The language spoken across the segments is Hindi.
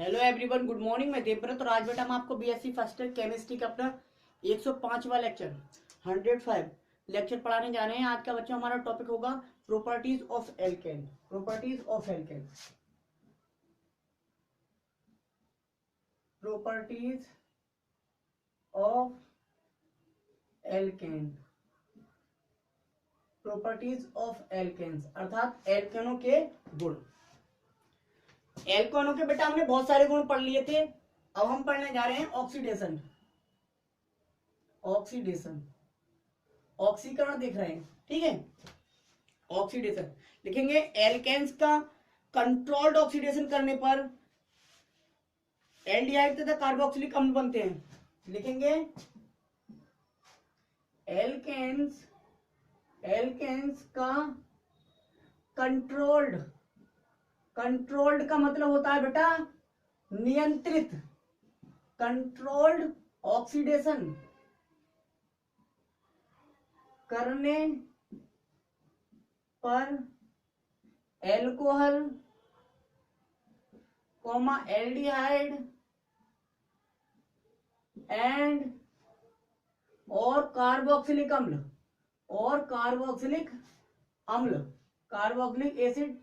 Hello everyone, good morning. मैं देवव्रत और आज बेटा हम आपको बीएससी फर्स्ट ईयर केमिस्ट्री का अपना 105वां लेक्चर 105 लेक्चर पढ़ाने जा रहे हैं। आज का बच्चों हमारा टॉपिक होगा properties of alkane. Properties of alkane, properties of alkane, properties of alkanes अर्थात एल्केनों के गुण। एल्केनों के बेटा हमने बहुत सारे गुण पढ़ लिए थे। अब हम पढ़ने जा रहे हैं ऑक्सीडेशन। ऑक्सीडेशन, ऑक्सीकरण देख रहे हैं, ठीक है। ऑक्सीडेशन लिखेंगे, एल्केन्स का कंट्रोल्ड ऑक्सीडेशन करने पर एल्डिहाइड तथा कार्बोक्सिलिक अम्ल बनते हैं। लिखेंगे एल्केन्स, एल्केन्स का कंट्रोल्ड, कंट्रोल्ड का मतलब होता है बेटा नियंत्रित, कंट्रोल्ड ऑक्सीडेशन करने पर एल्कोहल कॉमा एल्डिहाइड एंड और कार्बोक्सिलिक अम्ल, और कार्बोक्सिलिक अम्ल, कार्बोक्सिलिक एसिड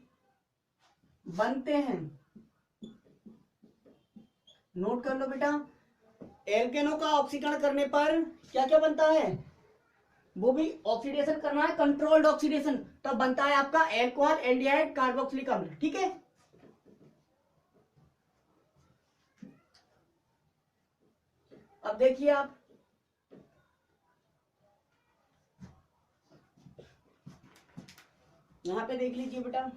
बनते हैं। नोट कर लो बेटा, एल्केनों का ऑक्सीकरण करने पर क्या क्या बनता है, वो भी ऑक्सीडेशन करना है, कंट्रोल्ड ऑक्सीडेशन, तब बनता है आपका एल्कोहल, एल्डिहाइड, कार्बोक्सिलिक अम्ल, ठीक है। अब देखिए आप, यहां पे देख लीजिए बेटा,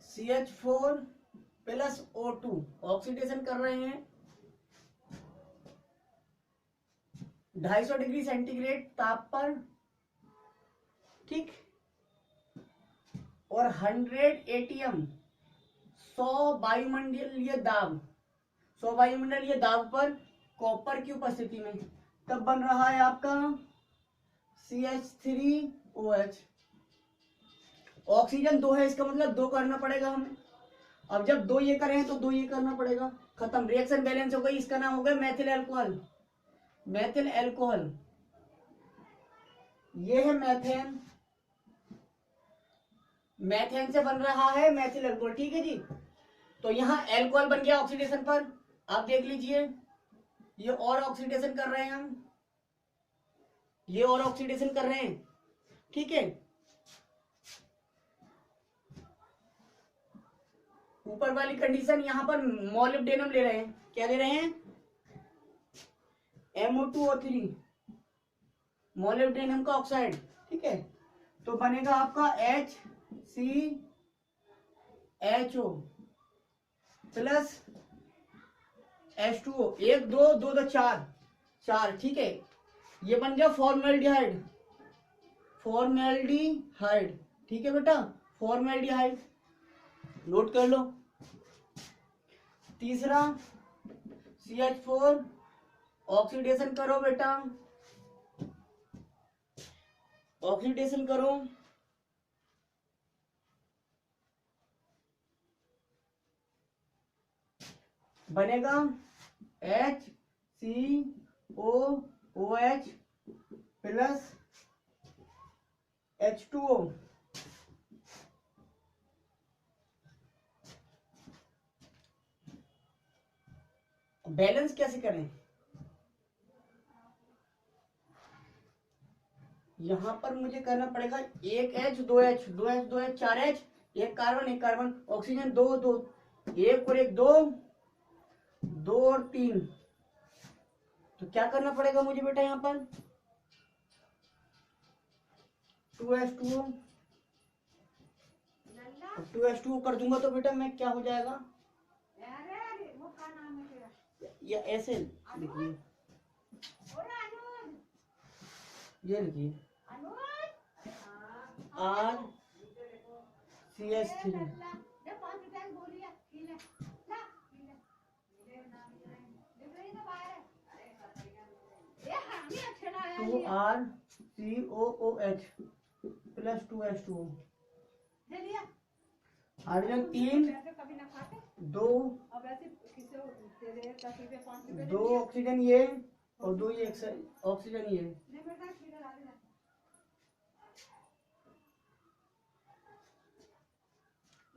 CH4 प्लस O2 ऑक्सीडेशन कर रहे हैं 250 डिग्री सेंटीग्रेड ताप पर, ठीक, और 100 ATM 100 वायुमंडलीय दाब, 100 वायुमंडलीय दाब पर कॉपर की उपस्थिति में, तब बन रहा है आपका CH3OH। ऑक्सीजन 2 है, इसका मतलब 2 करना पड़ेगा हमें। अब जब 2 ये करें तो 2 ये करना पड़ेगा, खत्म, रिएक्शन बैलेंस हो गई। इसका नाम हो गया मैथिल अल्कोहल, मैथिल अल्कोहल। ये है मैथेन, मैथेन से बन रहा है मैथिल अल्कोहल, ठीक है जी। तो यहाँ अल्कोहल बन गया ऑक्सीडेशन पर। आप देख लीजिए, ये और ऑक्सीडेशन कर रहे हैं हम, ये और ऑक्सीडेशन कर रहे हैं, ठीक है। ऊपर वाली कंडीशन, यहां पर मोलिब्डेनम ले रहे हैं, क्या ले रहे हैं, MO2O3, मोलिब्डेनम का ऑक्साइड, ठीक है। तो बनेगा आपका HCHO प्लस H2O, 1 2 2 2 4 4, ठीक है। ये बन गया फॉर्मेल्डिहाइड, फॉर्मेल्डिहाइड, ठीक है बेटा, फॉर्मेल्डिहाइड, नोट कर लो। तीसरा CH4 ऑक्सीडेशन करो बेटा, ऑक्सीडेशन करो, बनेगा HCOOH प्लस H2O। बैलेंस कैसे करें, यहां पर मुझे करना पड़ेगा 1H 2H 2H 2H 4H, एक कार्बन एक कार्बन, ऑक्सीजन 2 2, 1 और 1 2, 2 और 3। तो क्या करना पड़ेगा मुझे बेटा, यहां पर 2H2O, 2H2O कर दूंगा तो बेटा मैं क्या हो जाएगा, या ऐसे लिखिए, ये लिखिए RCH3, HCOOH plus 2H2O। Hydrogen 3, 2 oxygen ये और 2 ये ऑक्सीजन ये।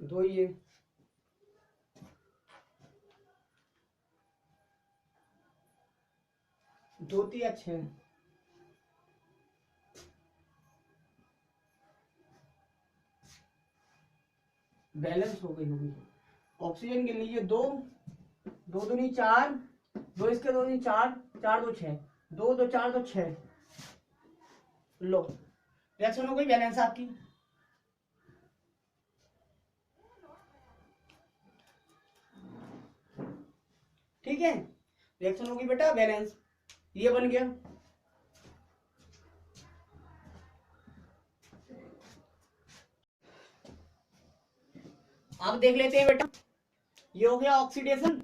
दो ये दो ती अच्छे हैं। बैलेंस हो गई होगी। ऑक्सीजन गिन लीजिए, 2 2 दूनी 4, 2 इसके 2 दूनी 4, 4 2 6, 2 2 4 2 6। लो रिएक्शन हो गई बैलेंस आपकी। ठीक है, रिएक्शन होगी बेटा बैलेंस, ये बन गया। अब देख लेते हैं बेटा, ये हो गया ऑक्सीडेशन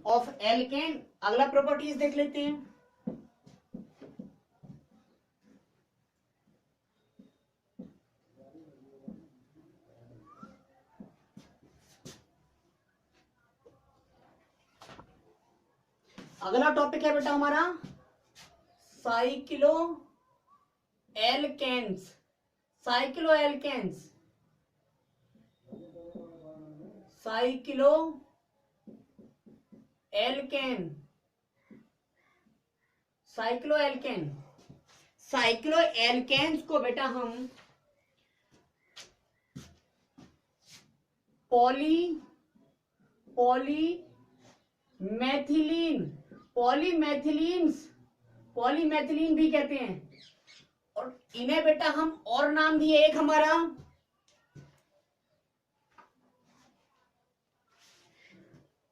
ऑफ एल्केन। अगला प्रॉपर्टीज देख लेते हैं। अगला टॉपिक है बेटा हमारा cycloalkanes. Cycloalkanes, cycloalkane, cycloalkane. Cycloalkanes को बेटा हम पॉलीमेथिलीन भी कहते हैं। और इन्हें बेटा हम और नाम दिए, एक हमारा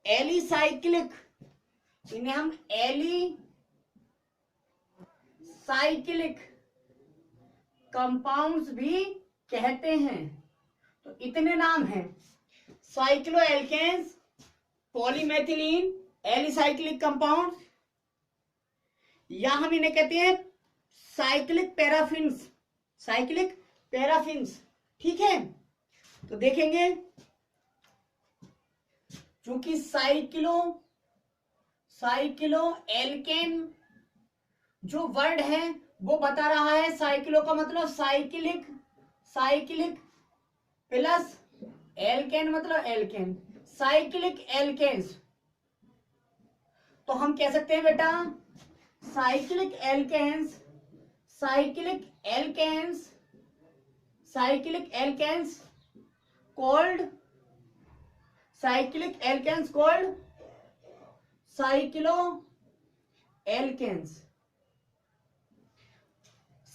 एलिसाइक्लिक, इन्हें हम एलिसाइक्लिक कंपाउंड्स भी कहते हैं। तो इतने नाम हैं, साइक्लो एल्केन्स, पॉलीमेथिलीन, एलिसाइक्लिक कंपाउंड, या हम इन्हें कहते हैं साइक्लिक पैराफिन्स, साइक्लिक पैराफिन्स। ठीक है, तो देखेंगे चूंकि साइक्लो एल्केन जो वर्ड है वो बता रहा है, साइक्लो का मतलब साइक्लिक, साइक्लिक प्लस एल्केन मतलब एल्केन, साइक्लिक एल्केन्स। तो हम कह सकते हैं बेटा cyclic alkanes, cyclic alkanes, cyclic alkanes called, cyclic alkanes called cyclo alkanes.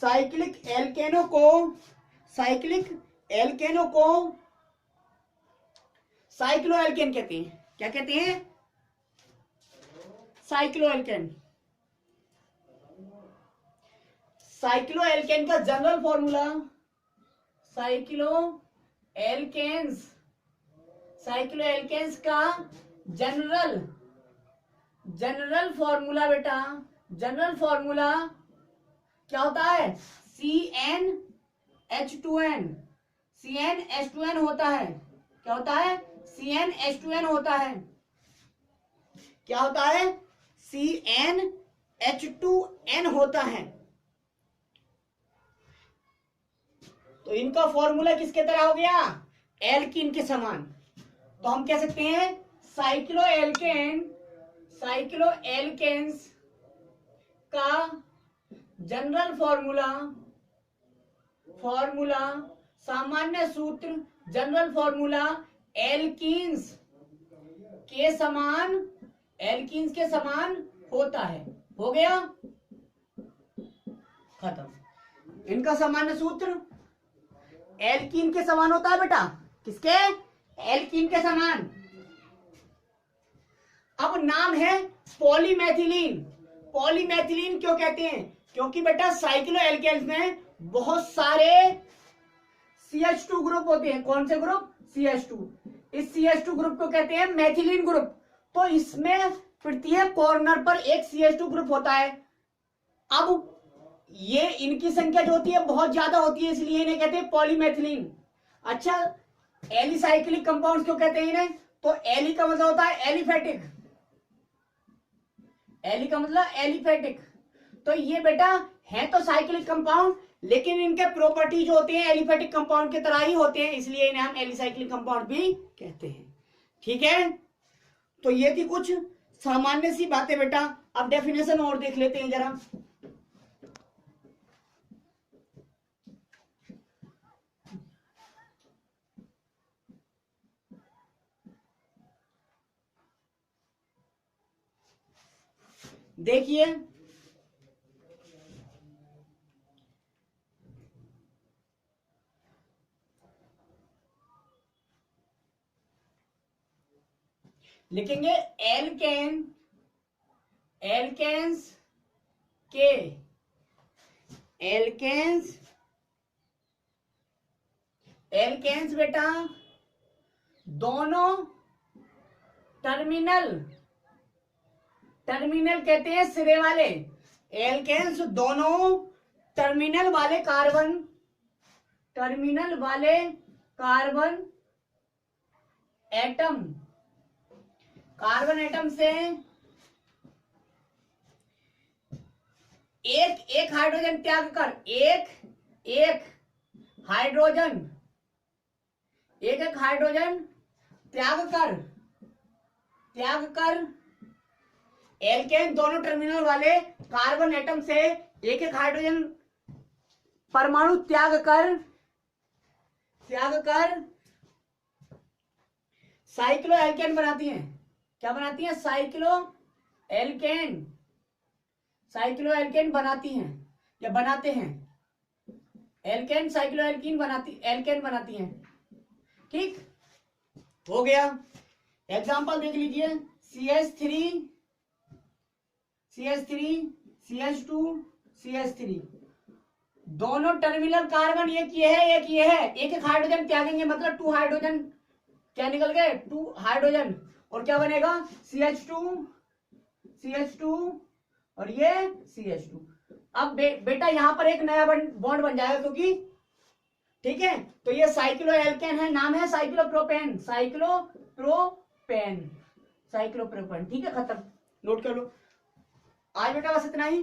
Cyclic एल्केनो को, साइक्लिक एल्केनो को साइक्लो एल्केन कहते हैं। क्या कहते हैं? Cycloalkane. साइक्लो एल्केन का general formula, cycloalkanes, cycloalkanes का जनरल फॉर्मूला बेटा, जनरल फॉर्मूला क्या होता है? CnH2n, CnH2n होता है। क्या होता है? CnH2n होता है। क्या होता है? CnH2n होता है। तो इनका फॉर्मूला किसके तरह हो गया? एल्कीन के समान। तो हम कह सकते हैं साइक्लो एल्केन, साइक्लो एल्केन्स का जनरल फॉर्मूला, सामान्य सूत्र, जनरल फॉर्मूला एल्कीन्स के समान, एल्कीन्स के समान होता है। हो गया, खत्म। इनका सामान्य सूत्र एल्कीन के समान होता है बेटा। किसके? एल्कीन के समान। अब नाम है पॉलीमेथिलीन। पॉलीमेथिलीन क्यों कहते हैं? क्योंकि बेटा साइक्लो एल्केन्स में बहुत सारे CH2 ग्रुप होते हैं। कौन से ग्रुप? CH2। इस CH2 ग्रुप को कहते हैं मेथिलीन ग्रुप। तो इसमें प्रत्येक कॉर्नर पर एक CH2 ग्रुप होता है। अब ये इनकी संख्या जो होती है बहुत ज्यादा होती है, इसलिए इन्हें कहते हैं पॉलीमेथिलीन। अच्छा, एलिसाइक्लिक कंपाउंड्स क्यों कहते हैं इन्हें? तो एली का मतलब होता है एलिफेटिक, एली का मतलब एलिफेटिक। तो ये बेटा है तो साइक्लिक कंपाउंड, लेकिन इनके प्रॉपर्टी जो होते हैं एलिफेटिक कंपाउंड की तरह ही होते हैं, इसलिए इन्हें हम एलिसाइक्लिक कंपाउंड भी कहते हैं। ठीक है, तो ये थी कुछ सामान्य सी बातें बेटा। अब डेफिनेशन और देख लेते हैं जरा। देखिए, लिखेंगे एल्केन, एल्केन्स के, एल्केन्स, एल्केन्स बेटा दोनों टर्मिनल, टर्मिनल कहते हैं सिरे वाले, एल्केन्स दोनों टर्मिनल वाले कार्बन, टर्मिनल वाले कार्बन एटम, कार्बन एटम से एक हाइड्रोजन त्याग कर, एक हाइड्रोजन, एक हाइड्रोजन त्याग कर एल्केन दोनों टर्मिनल वाले कार्बन एटम से एक हाइड्रोजन परमाणु त्याग कर साइक्लो एल्केन बनाती हैं। क्या बनाती हैं? साइक्लो एल्केन, साइक्लो एल्केन बनाती हैं या बनाते हैं। एल्केन साइक्लो एल्केन बनाती हैं। ठीक हो गया। एग्जांपल देख लीजिए, CH3 CH2 CH3 दोनों टर्मिनल कार्बन एक ये है, एक ये है, एक हाइड्रोजन त्यागेंगे मतलब 2 हाइड्रोजन क्या निकल गए? 2 हाइड्रोजन, और क्या बनेगा? CH2 और ये CH2। अब बेटा यहां पर एक नया बॉन्ड बन जाएगा, क्योंकि ठीक है, तो ये साइक्लो एल्केन है, नाम है साइक्लोप्रोपेन, साइक्लोप्रोपेन। ठीक है, खत्म, नोट कर लो। आज बेटा बस इतना ही।